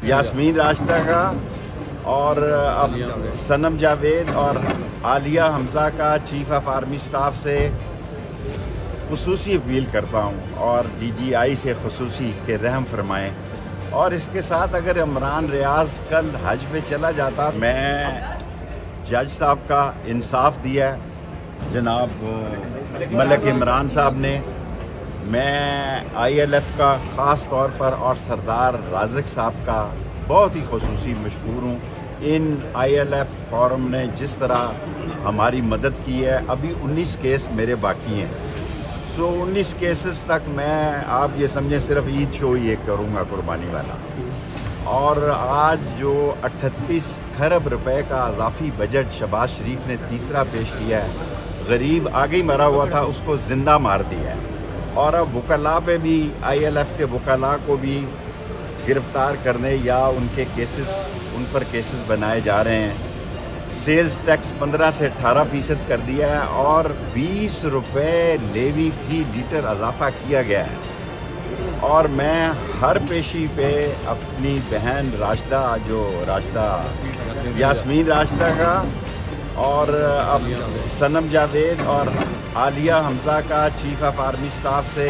यास्मीन राशिदा का और अब सनम जावेद और आलिया हमज़ा का चीफ ऑफ आर्मी स्टाफ से खुसूसी अपील करता हूँ और DGI से खुसूसी के रहम फरमाएँ। और इसके साथ अगर इमरान रियाज कल हज पे चला जाता, मैं जज साहब का इंसाफ दिया जनाब मलिक इमरान साहब ने। मैं ILF का ख़ास तौर पर और सरदार राज़िक साहब का बहुत ही खुसूसी मशकूर हूँ। इन ILF फोरम ने जिस तरह हमारी मदद की है, अभी 19 केस मेरे बाकी हैं। 19 केसेस तक मैं, आप ये समझें, सिर्फ ईद शो ही एक करूँगा कुर्बानी वाला। और आज जो 38 खरब रुपए का इजाफी बजट शहबाज शरीफ ने तीसरा पेश किया है, गरीब आगे ही मरा हुआ था उसको ज़िंदा मार दिया है। और अब वकला पे भी, ILF के वकला को भी गिरफ़्तार करने या उनके केसेस, उन पर केसेस बनाए जा रहे हैं। सेल्स टैक्स 15 से 18% कर दिया है और 20 रुपये लेवी फ़ी लीटर इजाफा किया गया है। और मैं हर पेशी पे अपनी बहन यास्मीन राशिदा का और अब सनम जावेद और आलिया हमज़ा का चीफ ऑफ आर्मी स्टाफ से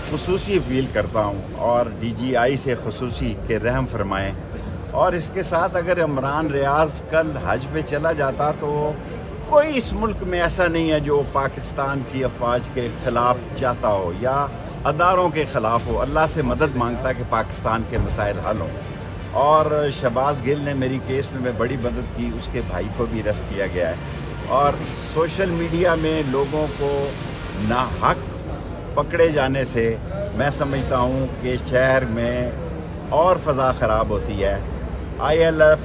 खुसूसी अपील करता हूँ और DGI से खुसूसी के रहम फरमाएँ। और इसके साथ अगर इमरान रियाज कल हज पे चला जाता, तो कोई इस मुल्क में ऐसा नहीं है जो पाकिस्तान की अफवाज के ख़िलाफ़ जाता हो या अदारों के ख़िलाफ़ हो। अल्लाह से मदद मांगता है कि पाकिस्तान के मसाइल हल हों। और शहबाज गिल ने मेरी केस में बड़ी मदद की, उसके भाई को भी अरेस्ट किया गया है। और सोशल मीडिया में लोगों को नाहक पकड़े जाने से मैं समझता हूँ कि शहर में और फ़ज़ा ख़राब होती है। ILF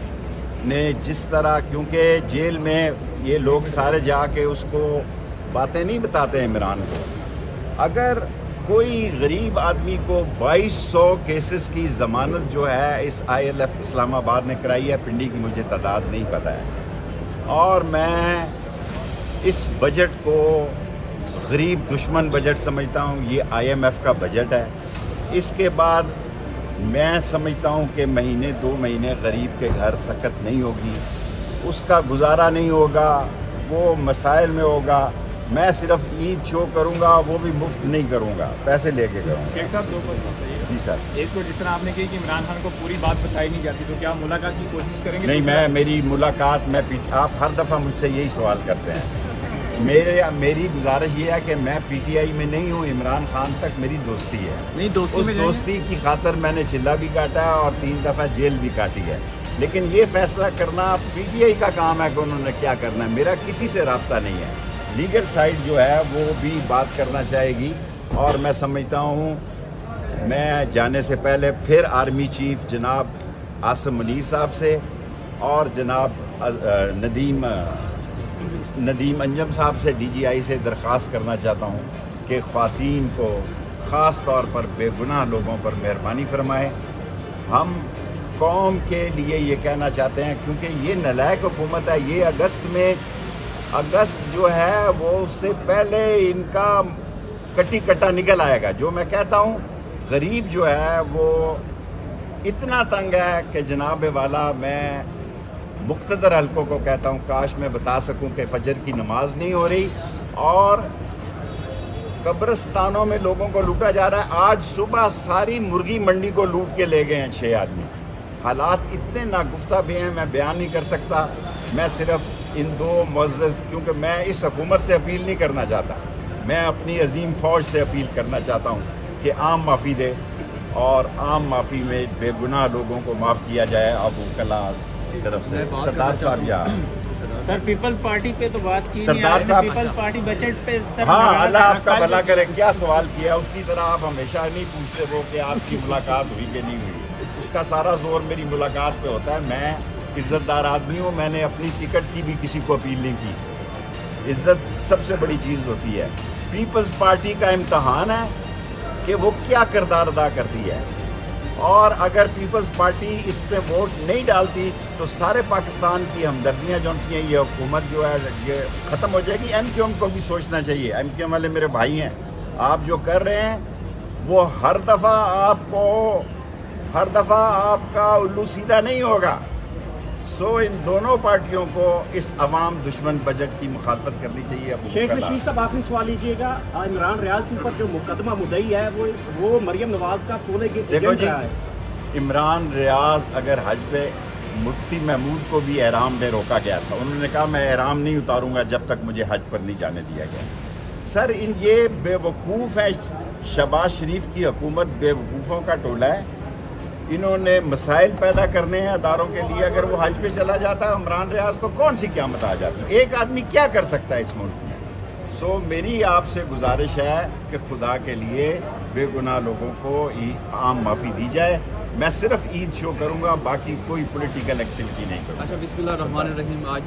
ने जिस तरह, क्योंकि जेल में ये लोग सारे जाके उसको बातें नहीं बताते हैं इमरान को। अगर कोई गरीब आदमी को 2200 केसेस की ज़मानत जो है इस ILF इस्लामाबाद ने कराई है, पिंडी की मुझे तादाद नहीं पता है। और मैं इस बजट को गरीब दुश्मन बजट समझता हूँ। ये IMF का बजट है। इसके बाद मैं समझता हूँ कि महीने 2 महीने गरीब के घर सकत नहीं होगी, उसका गुजारा नहीं होगा, वो मसाइल में होगा। मैं सिर्फ ईद शो करूँगा, वो भी मुफ्त नहीं करूँगा, पैसे लेके करूँगा। शेख साहब, 2 बात बताइए। जी सर। एक तो जिस तरह आपने कही कि इमरान खान को पूरी बात बताई नहीं जाती, तो क्या मुलाकात की कोशिश करेंगे? नहीं, मेरी मुलाकात आप हर दफ़ा मुझसे यही सवाल करते हैं। मेरी गुजारिश ये है कि मैं PTI में नहीं हूँ, इमरान खान तक मेरी दोस्ती है। नहीं, दोस्ती में दोस्ती की खातर मैंने चिल्ला भी काटा है और 3 दफ़ा जेल भी काटी है। लेकिन ये फैसला करना PTI का काम है कि उन्होंने क्या करना है। मेरा किसी से रब्ता नहीं है। लीगल साइड जो है वो भी बात करना चाहेगी। और मैं समझता हूँ मैं जाने से पहले फिर आर्मी चीफ जनाब आसिम मुनीर साहब से और जनाब नदीम अंजम साहब से, DGI से दरख्वास्त करना चाहता हूँ कि ख़वातीन को, ख़ास तौर पर बेगुनाह लोगों पर मेहरबानी फरमाएँ। हम कौम के लिए ये कहना चाहते हैं, क्योंकि ये नालायक हुकूमत है। ये अगस्त जो है वो उससे पहले इनका कटी कटा निकल आएगा। जो मैं कहता हूँ, गरीब जो है वो इतना तंग है कि जनाब वाला, मैं मुख्तदर हल्कों को कहता हूँ, काश मैं बता सकूँ कि फजर की नमाज नहीं हो रही और कब्रिस्तानों में लोगों को लूटा जा रहा है। आज सुबह सारी मुर्गी मंडी को लूट के ले गए हैं 6 आदमी। हालात इतने नागुफ्ता भी हैं, मैं बयान नहीं कर सकता। मैं सिर्फ इन 2 मुअज़्ज़ज़, क्योंकि मैं इस हुकूमत से अपील नहीं करना चाहता, मैं अपनी अजीम फ़ौज से अपील करना चाहता हूँ कि आम माफ़ी दे और आम माफ़ी में बेगुनाह लोगों को माफ़ किया जाए। अब वकला की तरफ से सरदार साहब या सर पीपल्स पार्टी पे तो बात की सरदार साहब, पीपल्स पार्टी बजट पे सर, हाँ, अल्लाह आपका भला करे। क्या सवाल किया, उसकी तरह आप हमेशा नहीं पूछते वो कि आपकी मुलाकात हुई कि नहीं हुई। उसका सारा जोर मेरी मुलाकात पे होता है। मैं इज़्ज़तदार आदमी हूँ, मैंने अपनी टिकट की भी किसी को अपील नहीं की। इज़्ज़त सबसे बड़ी चीज़ होती है। पीपल्स पार्टी का इम्तहान है कि वो क्या किरदार अदा करती है। और अगर पीपल्स पार्टी इस पे वोट नहीं डालती तो सारे पाकिस्तान की हमदर्दियाँ जो सी हैं, ये हुकूमत जो है ये ख़त्म हो जाएगी। MQM को भी सोचना चाहिए। MQM वाले मेरे भाई हैं। आप जो कर रहे हैं वो हर दफ़ा आपको ہر دفعہ آپ کا الو سیدھا نہیں ہوگا. سو ان دونوں پارٹیوں کو اس عوام دشمن بجٹ کی مخالفت کرنی چاہیے. شیخ رشید صاحب آخری سوال لیجیے گا. عمران ریاض کے اوپر جو مقدمہ مدعی ہے وہ مریم نواز کا پورے دیکھو جی, عمران ریاض اگر حج پہ مفتی محمود کو بھی احرام میں روکا گیا تھا, انہوں نے کہا میں احرام نہیں اتاروں گا جب تک مجھے حج پر نہیں جانے دیا گیا. سر یہ بے وقوف ہے. شہباز شریف کی حکومت بے وقوفوں کا ٹولہ ہے. انہوں نے مسائل پیدا کرنے ہیں اداروں کے لیے. اگر وہ حج پہ چلا جاتا ہے عمران ریاض تو کون سی قیامت آ جاتی ہے؟ ایک آدمی کیا کر سکتا ہے اس ملک میں؟ سو میری آپ سے گزارش ہے کہ خدا کے لیے بے گناہ لوگوں کو عام معافی دی جائے. میں صرف عید شو کروں گا, باقی کوئی پولیٹیکل ایکٹیویٹی نہیں کروں گا. اچھا, بسم اللہ الرحمن الرحیم. آج